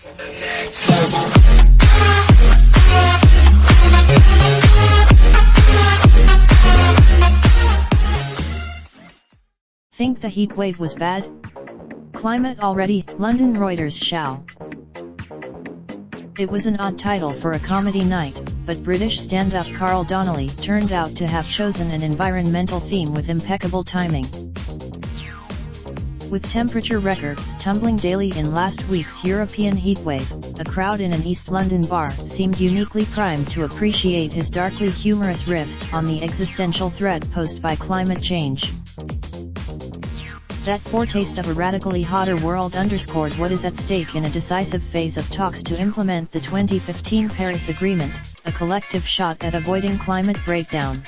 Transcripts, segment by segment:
Think the heat wave was bad? Climate already, London Reuters shall. It was an odd title for a comedy night, but British stand-up Carl Donnelly turned out to have chosen an environmental theme with impeccable timing. With temperature records tumbling daily in last week's European heatwave, a crowd in an East London bar seemed uniquely primed to appreciate his darkly humorous riffs on the existential threat posed by climate change. That foretaste of a radically hotter world underscored what is at stake in a decisive phase of talks to implement the 2015 Paris Agreement, a collective shot at avoiding climate breakdown.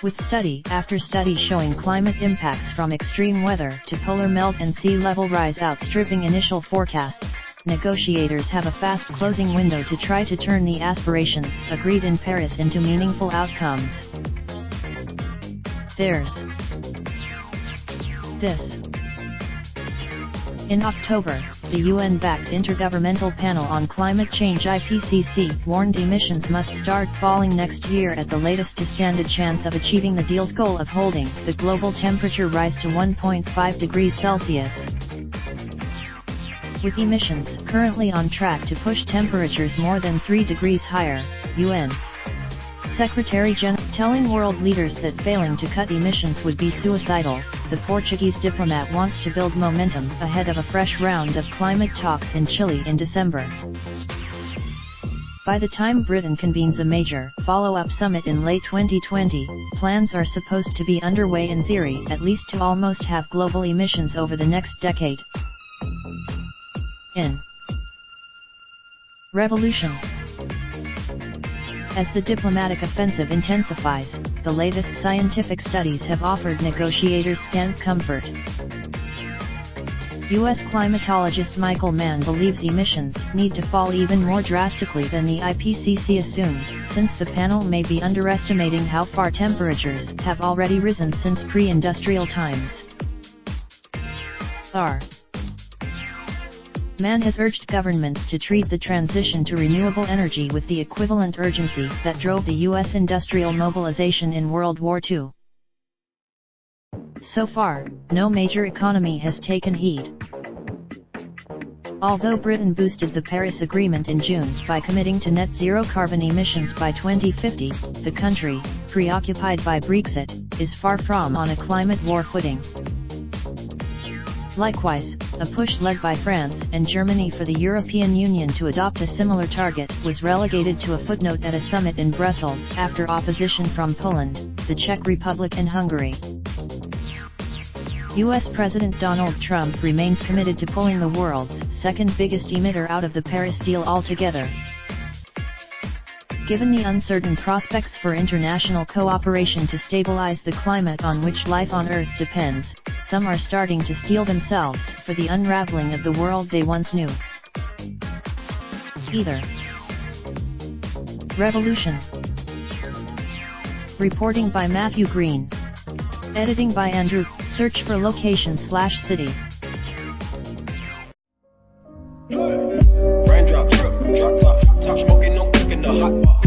With study after study showing climate impacts from extreme weather to polar melt and sea level rise outstripping initial forecasts, negotiators have a fast closing window to try to turn the aspirations agreed in Paris into meaningful outcomes. There's this. In October, the UN-backed Intergovernmental Panel on Climate Change IPCC warned emissions must start falling next year at the latest to stand a chance of achieving the deal's goal of holding the global temperature rise to 1.5 degrees Celsius. With emissions currently on track to push temperatures more than 3 degrees higher, UN Secretary-General telling world leaders that failing to cut emissions would be suicidal, the Portuguese diplomat wants to build momentum ahead of a fresh round of climate talks in Chile in December. By the time Britain convenes a major follow-up summit in late 2020, plans are supposed to be underway in theory at least to almost halve global emissions over the next decade. In revolution. As the diplomatic offensive intensifies, the latest scientific studies have offered negotiators scant comfort. U.S. climatologist Michael Mann believes emissions need to fall even more drastically than the IPCC assumes, since the panel may be underestimating how far temperatures have already risen since pre-industrial times. Mann has urged governments to treat the transition to renewable energy with the equivalent urgency that drove the U.S. industrial mobilization in World War II. So far, no major economy has taken heed. Although Britain boosted the Paris Agreement in June by committing to net zero carbon emissions by 2050, the country, preoccupied by Brexit, is far from on a climate war footing. Likewise, a push led by France and Germany for the European Union to adopt a similar target was relegated to a footnote at a summit in Brussels after opposition from Poland, the Czech Republic and Hungary. U.S. President Donald Trump remains committed to pulling the world's second biggest emitter out of the Paris deal altogether. Given the uncertain prospects for international cooperation to stabilize the climate on which life on Earth depends, some are starting to steel themselves for the unraveling of the world they once knew. Either revolution. Reporting by Matthew Green. Editing by Andrew. Search for location/city. Raindrop, drop top smoking, no cooking the hot pot.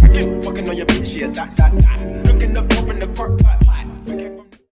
Fucking on your bitch, yeah, that. Looking up, open the park pot.